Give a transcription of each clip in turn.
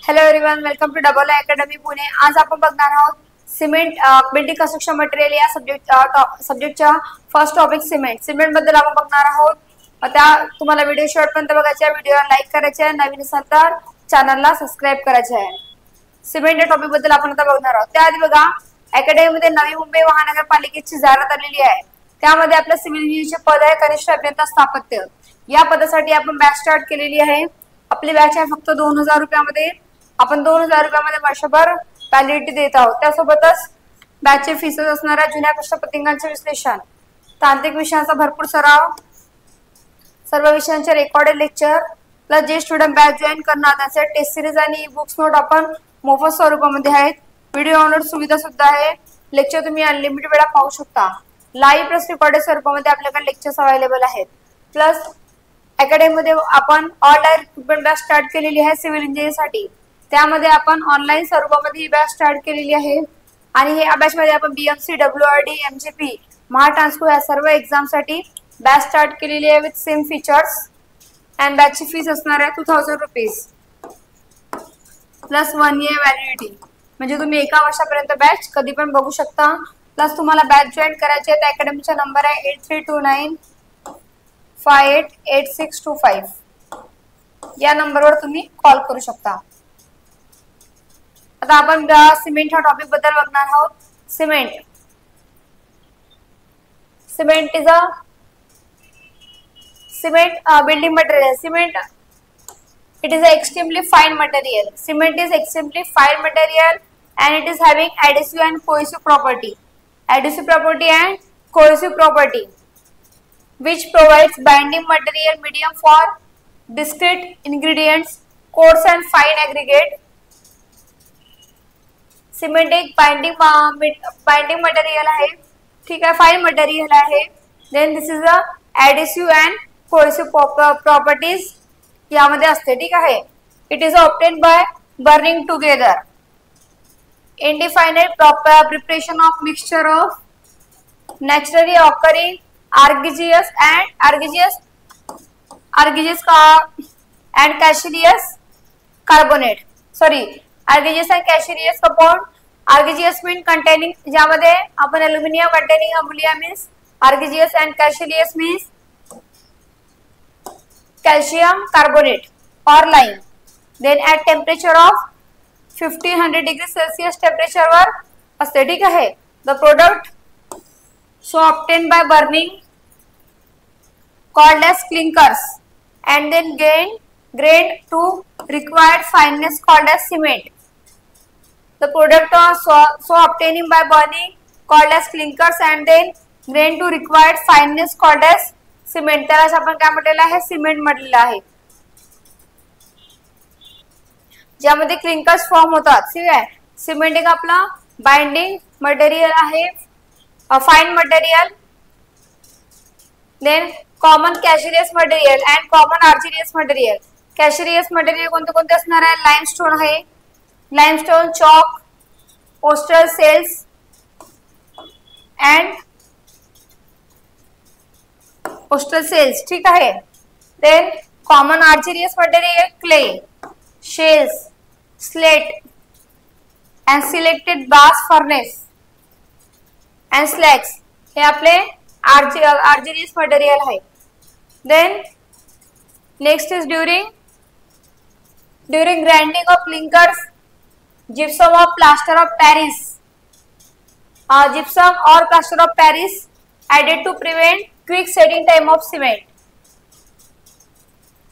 Hello everyone, welcome to Double Academy Pune. आज आपण बघणार आहोत सिमेंट बिल्डिंग कन्स्ट्रक्शन मटेरियल या सब्जेक्टच्या फर्स्ट टॉपिक सिमेंट बद्दल आपण बघणार आहोत। त्या तुम्हाला व्हिडिओ शेवटपर्यंत बघायचा आहे, व्हिडिओला लाईक करायचे आहे, नवीन असाल तर चॅनलला सबस्क्राइब करायचे आहे। सिमेंट या टॉपिक बद्दल आपण आता बघणार आहोत। त्याआधी बघा, अकॅडमीमध्ये नवी मुंबई महानगरपालिकेची जाहिरात आलेली आहे। त्यामध्ये आपल्या सिव्हिल इंजिनिअरचे पद आहे कनिष्ठ अभियंता स्थापत्य। या पदासाठी आपण बॅच स्टार्ट केलेली आहे। आपली बॅच आहे फक्त 2000 रुपयामध्ये। आपण 2000 रुपयामध्ये वर्षभर व्हॅलिडिटी देत आहोत। त्यासोबतच बॅचचे फीस असणार आहे जुन्या प्रश्नपत्रिकांचे विश्लेषण, तांत्रिक विषयांचा भरपूर सराव, सर्व विषयांचे रेकॉर्डेड लेक्चर, प्लस जे स्टुडंट बॅच जॉईन करणार त्यांचे टेस्ट सिरीज आणि ई बुक्स नोट आपण मोफत स्वरूपामध्ये आहेत। व्हिडिओ डाउनलोड सुविधा सुद्धा आहे। लेक्चर तुम्ही अनलिमिटेड वेळा पाहू शकता। लाईव्ह प्लस रेकॉर्डेड स्वरूपामध्ये आपल्याकडे लेक्चर्स अवेलेबल आहेत। प्लस अकॅडमीमध्ये आपण ऑनलाईन रिक्रुटमेंट बॅच स्टार्ट केलेली आहे सिव्हिल इंजिनिअरिंगसाठी। त्यामध्ये आपण ऑनलाईन स्वरूपामध्ये ही बॅच स्टार्ट केलेली आहे आणि हे बॅच मध्ये आपण बीएमसी, डब्ल्यूआरडी, एमजीपी, महाट्रान्सको या सर्व एक्झामसाठी बॅच स्टार्ट केलेली आहे विथ सेम फीचर्स। अँड बॅचची फीस असणार आहे 2000 रुपीज प्लस 1 इयर व्हॅलिडिटी, म्हणजे तुम्ही एका वर्षापर्यंत बॅच कधी पण बघू शकता। प्लस तुम्हाला बॅच जॉईन करायची आहे तर अकॅडमीचा नंबर आहे 8329588625। या नंबरवर तुम्ही कॉल करू शकता। आता आपण सिमेंट ह्या टॉपिक बद्दल बघणार आहोत। Cement is a building material. Cement, it is an extremely fine material. Cement is extremely fine material and it is having adhesive and cohesive property. Adhesive property and cohesive property, which provides binding material medium for discrete ingredients, coarse and fine aggregate. Cement एक binding material आहे, ठीक आहे, fine material आहे। Then this is a adhesive and cohesive properties यामध्ये असते, ठीक आहे। It is obtain by burning together, indefinite preparation of mixture of naturally occurring argillaceous and calcareous carbonate, argillaceous and calcareous compound. Argillaceous means containing, ज्यामध्ये आपण aluminium containing ammonia means argillaceous and calcareous means calcium carbonate or lime. Then at temperature of 1500 degrees Celsius temperature वर असते, ठीक आहे। The product so obtained by burning called as clinkers and then grained to required fineness called as cement. The product so obtaining by burning called as clinkers and then grained to required fineness called as cement. त्याला आपण काय म्हटलेलं आहे, cement म्हटलेलं आहे, ज्यामध्ये clinkers form होतात, ठीक आहे। सिमेंट एक आपला बाइंडिंग मटेरियल आहे, fine material. Then common Cassius material and common argillaceous material. Cassius material कोणते कोणते असणार आहे, लाइमस्टोन आहे, limestone, chalk, postal sales and postal sales, ठीक आहे। Then common argillaceous material clay, shells, slate and selected brass furnace and स्लॅग्स, हे आपले argillaceous material आहे। Then next is during grinding of clinkers, gypsum or plaster of Paris, gypsum or plaster of Paris added to prevent quick setting time of cement.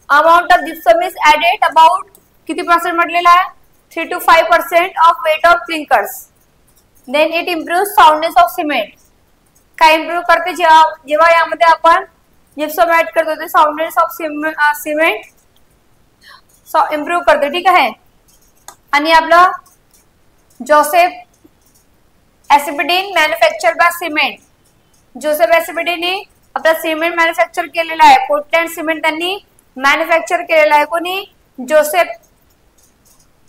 Amount of gypsum is added about किती percent म्हटलेला आहे, 3 to 5% of weight of clinkers. Then it improves soundness of cement. काय improve करते, जेव्हा यामध्ये आपण gypsum add करतो ते soundness of cement improve करते, ठीक आहे। आणि आपलं Joseph Aspdin manufacture by cement, Joseph एसिपिडीने आपला सिमेंट मॅन्युफॅक्चर केलेला आहे। पोर्टलँड सिमेंट त्यांनी मॅन्युफॅक्चर केलेला आहे, कोणी, जोसेफ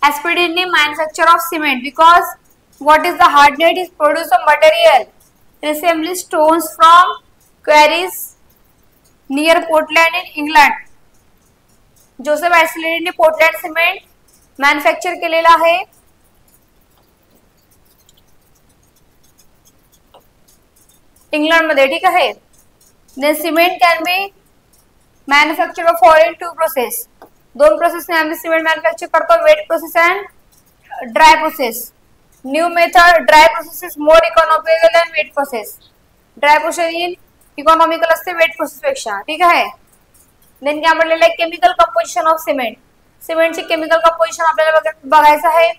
एसिपिडीने manufacture of cement, because what is the hardness is produce a material resembling stones from quarries near Portland in England. Joseph एसिपिडीने पोर्टलँड सिमेंट मॅन्युफॅक्चर केलेला आहे. इंग्लंडमध्ये, ठीक आहे. Then cement can be manufacture following two process. दोन प्रोसेसने आम्ही cement manufacture करतो, wet process and dry process. New method dry process is more economical than wet process. Dry process economical असते वेट प्रोसेस पेक्षा, ठीक आहे. देन काय म्हटलेलं आहे, केमिकल कंपोजिशन ऑफ सिमेंट. सिमेंटची केमिकल कंपोजिशन आपल्याला बघायचं आहे.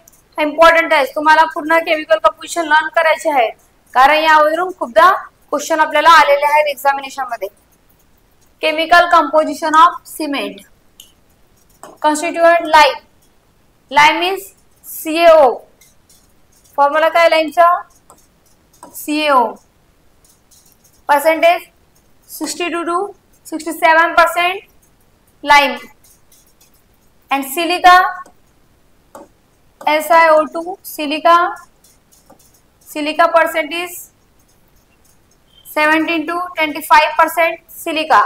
इम्पॉर्टंट आहे, तुम्हाला पूर्ण केमिकल कंपोजिशन लर्न करायचे आहे, कारण यावरून खूपदा क्वेश्चन आपल्याला आलेले आहेत एक्झामिनेशन मध्ये. Chemical composition of cement. Constituent lime. Lime means CaO. Formula काय लाइमचा? CaO. Percentage 62 to 67% lime. And silica, SiO2. Silica percentage 17 to 25% silica.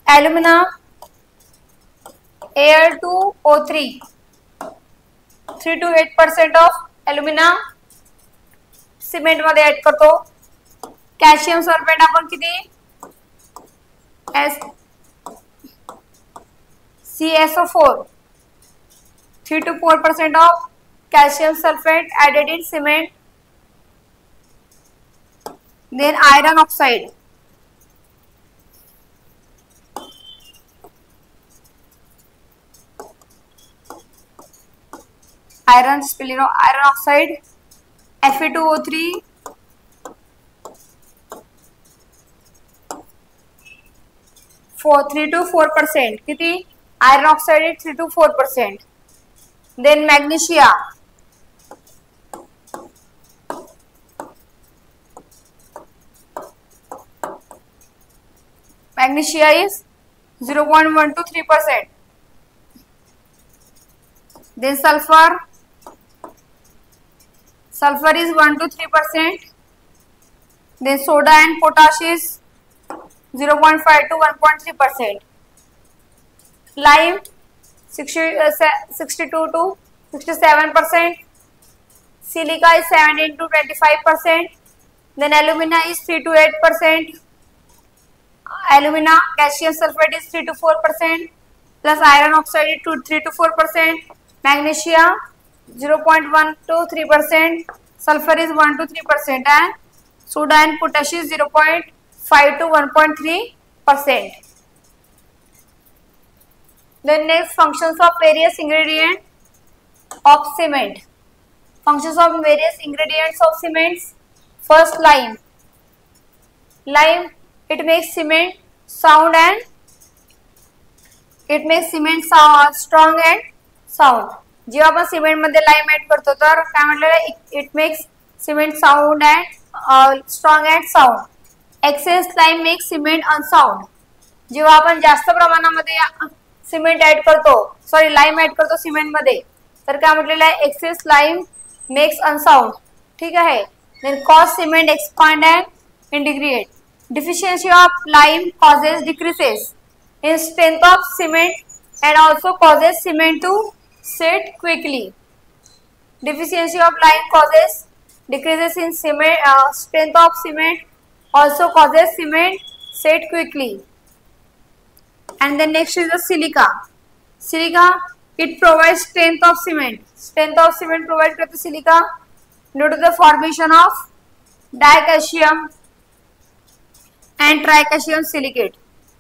Alumina, Al2O3. 3 to 8% of alumina cement मध्ये ऍड करतो. कॅल्शियम सल्फेट आपण किती? CaSO4. 3 to 4% of calcium sulfate added in cement. Then iron oxide. Iron spilling of iron oxide. Fe2O3. 3 to 4%. किती? Iron oxide 3 to 4%. Then magnesia. Magnesia is 0.1 to 3%. Then sulfur. Sulfur is 1 to 3%. Then soda and potash is 0.5 to 1.3%. Lime 62 to 67%. Silica is 17 to 25%. Then alumina is 3 to 8%. Alumina, calcium sulfate is 3 to 4%. Plus iron oxide is 3 to 4%. Magnesia 0.1 to 3%. Sulfur is 1 to 3%. And soda and potash is 0.5 to 1.3%. Then next, functions of various ingredients of cement. Functions of various ingredients of cements. First, lime. Lime, it makes cement sound and it makes cement strong and sound. जेव्हा आपण cement मध्ये lime add करतो तर काय म्हटलेलं, it makes cement sound and strong and sound. Excess lime makes cement unsound. जेव्हा आपण जास्त प्रमाणामध्ये सिमेंट ऍड करतो, लाइम ऍड करतो सिमेंट मध्ये, तर काय म्हटलेलं आहे, एक्सेस लाइम मेक्स अनसाउंड. ठीक आहे. Then cause cement expand and integrate. Deficiency of lime causes decreases in strength of cement and also causes cement to set quickly. Deficiency of lime causes decreases in cement strength of cement, also causes cement set quickly. And then next is the silica. Silica, it provides strength of cement. Strength of cement provides to the silica due to the formation of dicalcium and tricalcium silicate.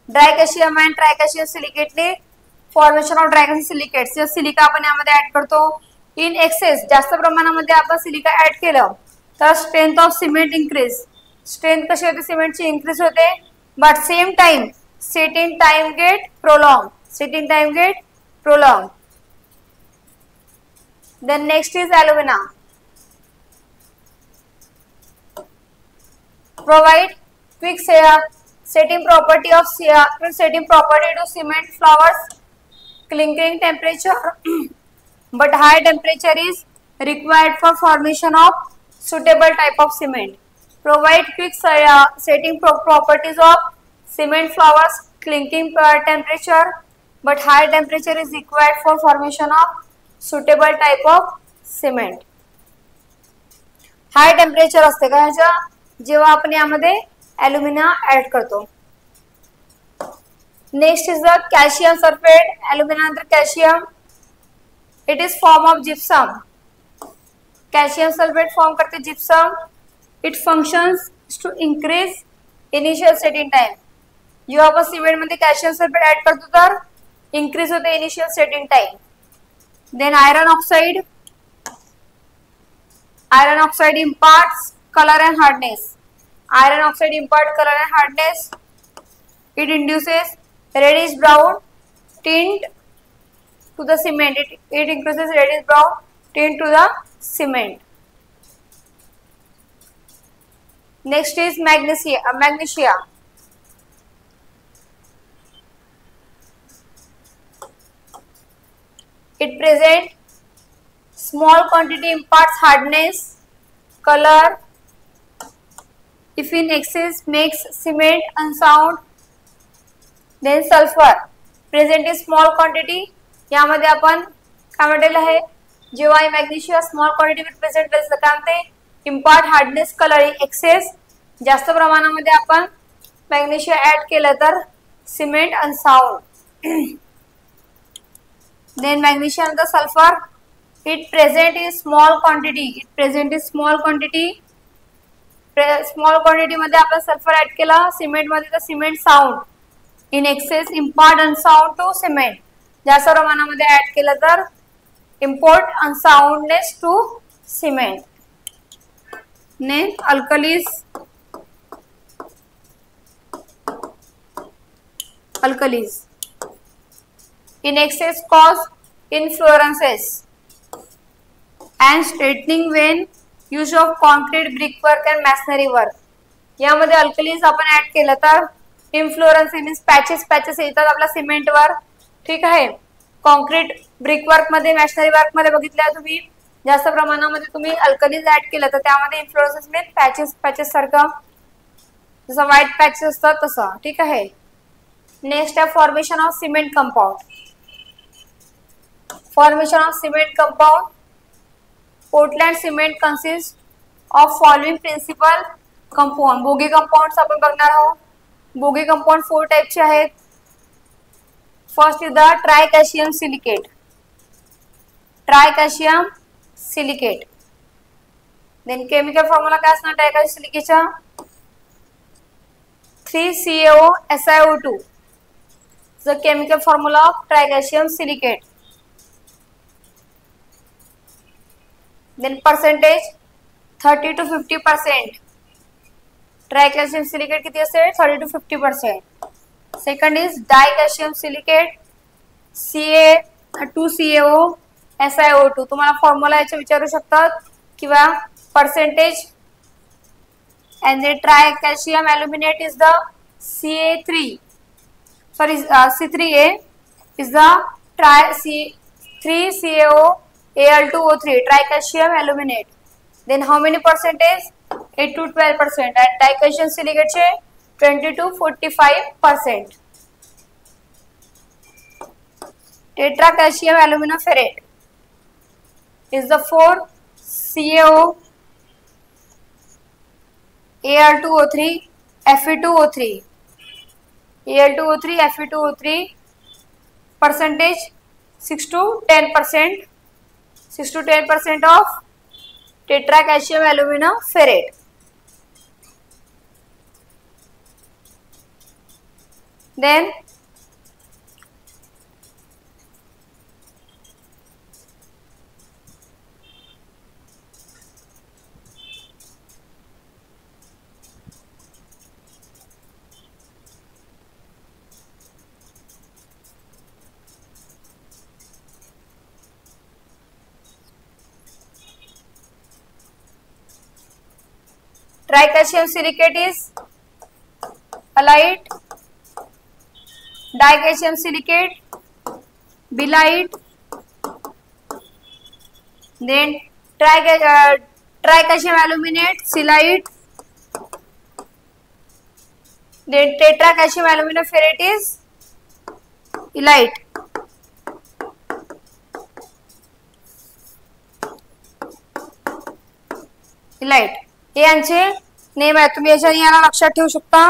Dicalcium and tricalcium silicate ने formation of dragon silicates. Silica आपण यामध्ये add करतो. In excess, जास्त प्रमाणामध्ये आपण silica add केलं तर strength of cement increase. Strength कशी होते सिमेंटची, इंक्रीज होते. But same time setting time get prolong. Setting time get prolong. Then next is alumina. Provide quick setting property of setting property to cement flowers. Clinking temperature but high temperature is required for formation of suitable type of cement. Provide quick setting properties of cement flowers. clinking temperature, but high temperature is required for formation of suitable type of cement. High temperature असते का ह्याच्या जेव्हा आपण यामध्ये alumina add करतो. Next is the calcium sulphate. Alumina नंतर calcium. It is form of gypsum. Calcium sulphate form करते gypsum. It functions to increase initial setting time. जेव्हा आपण सिमेंट मध्ये कॅल्शियम सल्फेट ऍड करतो तर इंक्रीज होते initial setting time. Then iron oxide. Iron oxide imparts color and hardness. Iron oxide imparts color and hardness. It induces reddish brown tint to the cement. It increases reddish brown tint to the cement. Next is magnesia. It presents small quantity imparts hardness, color. If in excess makes cement unsound. Then sulfur present in small quantity. यामध्ये आपण काय म्हटलेलं आहे जेव्हा magnesium small quantity मध्ये present असतं काय म्हणते इम्पार्ट हार्डनेस कलर एक्सेस जास्त प्रमाणामध्ये आपण मॅग्नेशियम ऍड केलं तर सिमेंट अनसाउंड. देन मॅग्नेशियम नंतर sulphur. It present in small quantity. It present in small quantity. Small quantity मध्ये आपण सल्फर ऍड केला सिमेंट मध्ये तर cement sound in excess impart unsound to cement. जास्त प्रमाणामध्ये ऍड केलं तर इम्पोर्ट अनसाउंडनेस टू सिमेंट. ने alkalies. Alkalies in excess cause efflorescence and straightening when use of concrete brickwork and masonry work. यामध्ये alkalis आपण add केलं तर इन्फ्लोरन्स means patches येतात आपल्या सिमेंट वर. ठीक आहे. कॉन्क्रीट ब्रिकवर्क मध्ये मॅशनरी वर्क मध्ये बघितलं तुम्ही जास्त प्रमाणामध्ये तुम्ही अल्कलीज ऍड केलं तर त्यामध्ये इन्फ्लोरन्स मीन्स पॅचेस सारखं जसं व्हाईट पॅचेस असतात तसं. ठीक आहे. नेक्स्ट आहे formation of cement compound. Formation of cement compound. Portland cement consist of following principal compound. Bogue compound आपण बघणार आहोत. बोगी कंपाऊंड 4 टाइपचे आहेत. First is the tricalcium silicate. Tricalcium silicate. Then chemical formula काय असणार ट्रायकॅल्शियम सिलिकेटचा 3CaO SiO2. The chemical formula of tricalcium silicate. Then percentage 30 to 50%. Tricalcium silicate किती असते 30 to 50%. Second is dicalcium silicate Ca2CaO SiO2. तुम्हाला formula याचे विचारू शकतात किंवा percentage. and the tricalcium aluminate is the C3A is the C3CaO Al2O3 tricalcium aluminate. Then how many percentage 8 to 12% and dicalcium silicate 20 to 45%. Tetracalcium aluminoferrate is the 4CaO Al2O3 Fe2O3 Al2O3 Fe2O3 percentage 6 to 10%. 6 to 10% of tetracalcium aluminoferrate. Then tricalcium silicate is halite, dicalcium silicate bilite, then tricalcium aluminate silite, Then tetracalcium aluminoferrate is elite. elite. हे यांचे name आहे, तुम्ही याला लक्षात ठेवू शकता.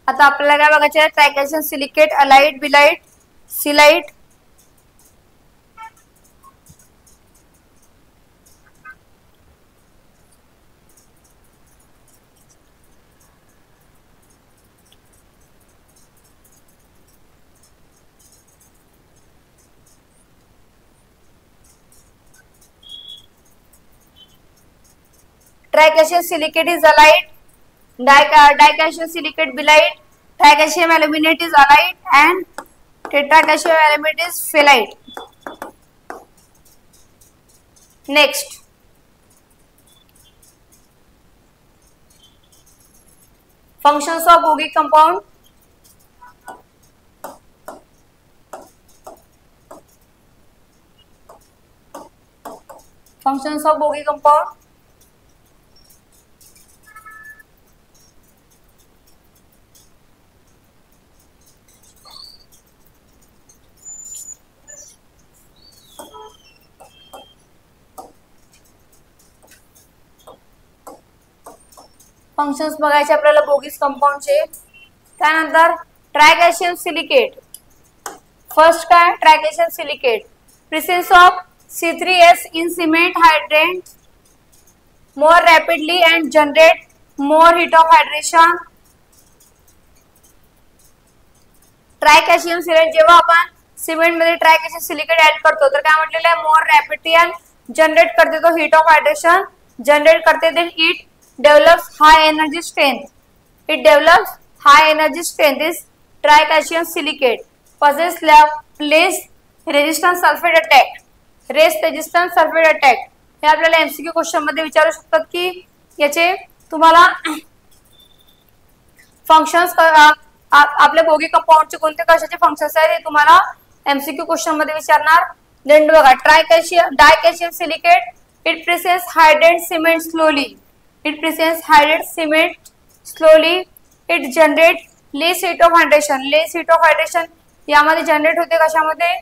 आता आपल्याला काय बघायचे आहे, tricalcium silicate, alite, belite, celite. Tricalcium silicate is alite, dicalcium silicate bilite, tricalcium aluminate is alite, and tetracalcium aluminate is phthalate. Next, functions of Bogie compound. Functions of Bogie compound. Functions बघायचे आपल्याला Bogue's कंपाऊंडचे. त्यानंतर tricalcium silicate. First काय, tricalcium silicate, presence of C3S in cement hydrate more rapidly and generate more heat of hydration. Tricalcium silicate जेव्हा आपण cement मध्ये ट्रायकॅल्शियम silicate add करतो तर काय म्हटलेलं आहे, मोर रॅपिडली अँड जनरेट करते तो हीट ऑफ हायड्रेशन जनरेट करते. Then it develops high energy strength. It develops high energy strength is tricalcium silicate. Possess less resistance sulphate attack. Less resistance sulphate attack हे आपल्याला एमसीक्यू क्वेश्चन मध्ये विचारू शकतात की याचे तुम्हाला फंक्शन्स आपल्या बोगी कंपाऊंडचे कोणते कशाचे फंक्शन्स आहेत हे तुम्हाला एमसीक्यू क्वेश्चन मध्ये विचारणार. देन बघा, dicalcium silicate, it presents hydrate cement slowly. It presents hydrate cement slowly. It generate less heat of hydration. Less heat of hydration यामध्ये जनरेट होते कशामध्ये,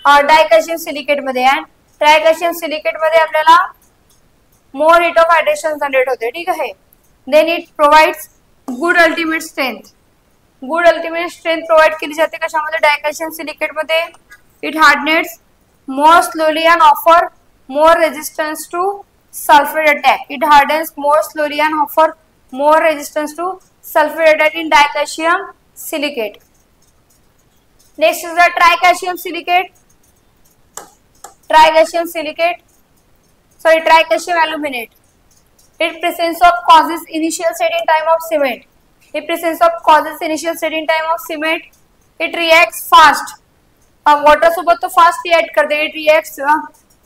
डायकॅल्शियम सिलिकेट मध्ये. अँड ट्रायकॅल्शियम सिलिकेट मध्ये आपल्याला more heat of hydration generate होते. ठीक आहे. Then it provides good ultimate strength. Good ultimate strength provide केली जाते कशामध्ये, डायकॅल्शियम सिलिकेट मध्ये. It hardens more slowly and offer more resistance to sulfate attack. It hardens more slowly and offer more resistance to sulfate attack in dicalcium silicate. Next is the tricalcium silicate. Tricalcium silicate. Sorry, tricalcium aluminate. It presence of causes initial setting time of cement. It presence of causes initial setting time of cement. It reacts fast. Water सोबत तो fast react करते. It reacts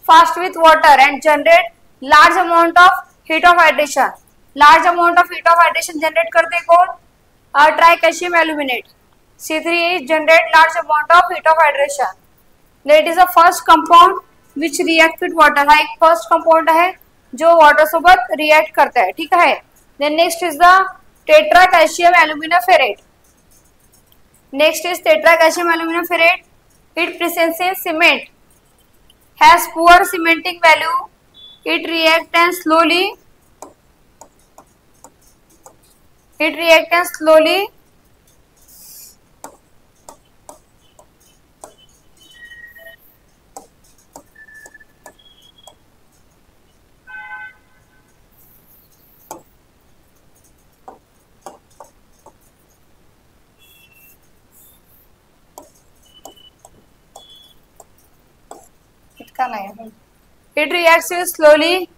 fast with water and generate large amount of heat of hydration. Large amount of heat of hydration generate करते कौन, tricalcium aluminate. C3 generate large amount of heat of hydration. That is the first compound which react with water. हा एक first compound है जो water सोबत react करता है. ठीक है. Then next is the tetracalcium aluminoferrate. Next is tetracalcium aluminoferrate. It presents in cement, has poor cementing value. It reacts and slowly. It reacts and slowly. इतना नहीं है. It reacts with slowly.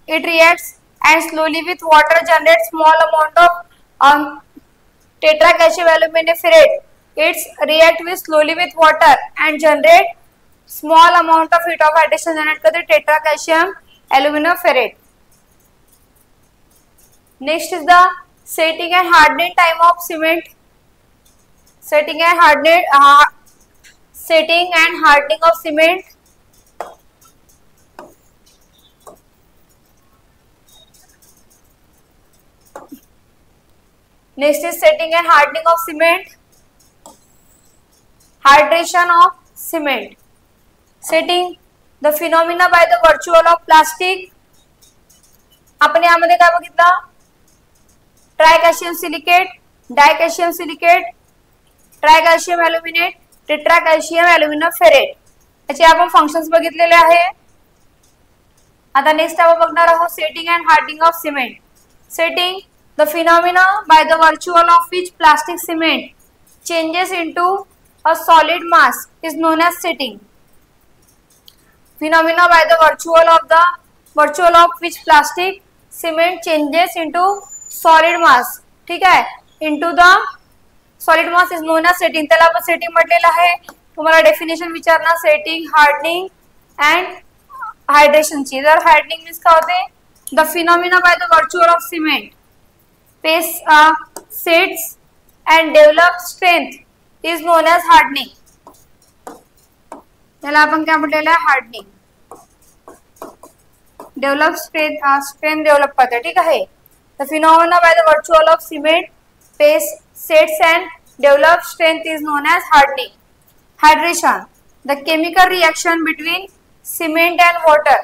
It reacts and slowly with water generates small amount of tetracalcium aluminoferrate. It's react with slowly with water and generate small amount of heat of hydration generate करते tetracalcium aluminium ferrite. Next is the setting and hardening time of cement. Setting and hardening of cement. Next is setting and hardening of cement. Hydration of cement. Setting the phenomena by the virtue of plastic. आपण यामध्ये काय बघितलं? Tricalcium silicate, dicalcium silicate, tricalcium aluminate, tetracalcium aluminium ferrite याचे आपण functions बघितलेले आहे. आता next आपण बघणार आहोत setting and hardening of cement. Setting the phenomena by the virtue of which plastic cement changes into a solid mass is known as setting. Phenomena by the virtue of which plastic cement changes into solid mass. ठीक आहे, into the solid mass is known as setting. त्याला आपण setting म्हटलेलं आहे. तुम्हाला definition विचारणार setting, hardening and हायड्रेशनची. जर hardening means काय होते? The phenomena by the virtue of cement sets and develop strength is known as hardening. त्याला आपण काय म्हटलेलं आहे? हार्डनिंग. डेव्हलप स्ट्रेंथ डेव्हलप करते. ठीक आहे. The phenomena by the virtue of cement sets and develop strength is known as hardening. Hydration, the chemical reaction between cement and water.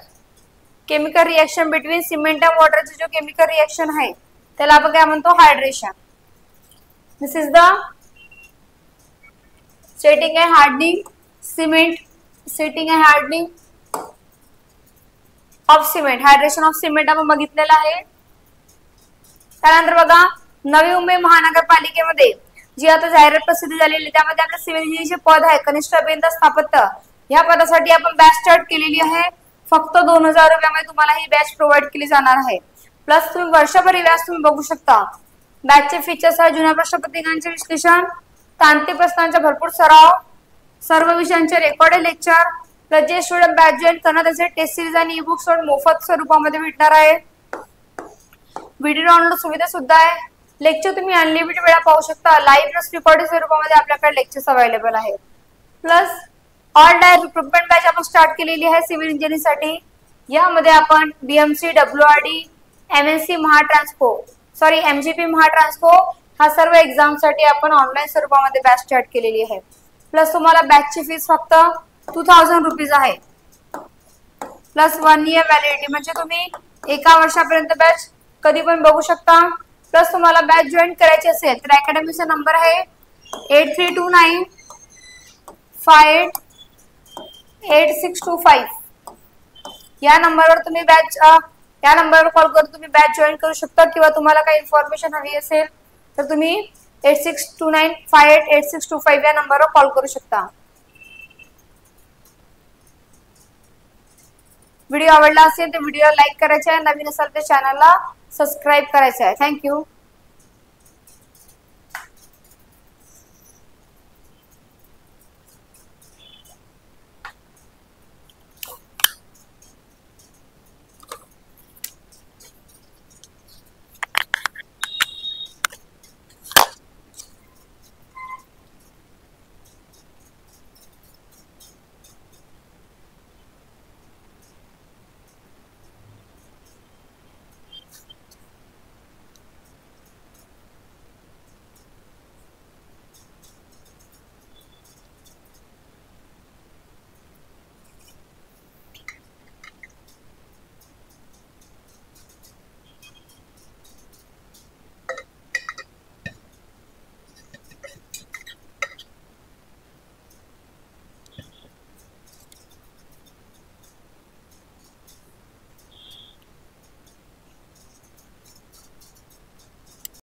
chemical reaction between cement and water ची जो chemical reaction आहे त्याला आपण काय म्हणतो? Hydration. This is the setting and hardening cement. Setting and hardening of cement. Hydration of cement आपण बघितलेलं आहे. त्यानंतर बघा नवी मुंबई महानगरपालिकेमध्ये जी आता जाहिरात प्रसिद्ध झालेली त्यामध्ये आपल्या सिव्हिल इंजिनिअरचे पद आहे कनिष्ठ अभियंता स्थापत्य. या पदासाठी आपण बॅच स्टार्ट केलेली आहे. फक्त 2000 रुपयामध्ये तुम्हाला ही बॅच प्रोव्हाइड केली जाणार आहे. प्लस तुम्ही वर्षभर व्याज तुम्ही बघू शकता. बॅचचे फीचर्स आहे जुन्या प्रश्नपत्रिकांचे विश्लेषण, तांत्रिक प्रश्नांचा भरपूर सराव, सर्व विषयांचे रेकॉर्डेड लेक्चर, प्लस जे स्टुडंट बॅच जॉईन करणार त्याचे टेस्ट सिरीज आणि ई बुक्स मोफत स्वरूपामध्ये भेटणार आहे. व्हिडिओ डाउनलोड सुविधा सुद्धा आहे. लेक्चर तुम्ही अनलिमिटेड वेळा पाहू शकता. लाईव्ह प्लस रेकॉर्डेड स्वरूपामध्ये आपल्याकडे लेक्चर्स अवेलेबल आहेत. Plus all direct recruitment batch आपण स्टार्ट केलेली आहे सिव्हिल इंजिनिअरिंग साठी. यामध्ये आपण BMC, WRD, MNC MGP Mahatransco हा सर्व एक्झाम साठी आपण ऑनलाईन स्वरूपामध्ये बॅच स्टार्ट केलेली आहे. प्लस तुम्हाला बॅचची फीस फक्त 2000 रुपीज आहे. प्लस 1 year व्हॅलिडिटी म्हणजे तुम्ही एका वर्षापर्यंत बॅच कधी पण बघू शकता. प्लस तुम्हाला बॅच जॉईन करायची असेल तर अकॅडमीचा नंबर आहे 8329588625. या नंबरवर तुम्ही या नंबरवर कॉल करून तुम्ही बॅच जॉईन करू शकता. किंवा तुम्हाला काही इन्फॉर्मेशन हवी असेल तर तुम्ही 8629588625 या नंबरवर कॉल करू शकता. व्हिडिओ आवडला असेल तर व्हिडिओला लाईक करायचा आहे. नवीन असाल तर चॅनलला सबस्क्राईब करायचं आहे. थँक्यू.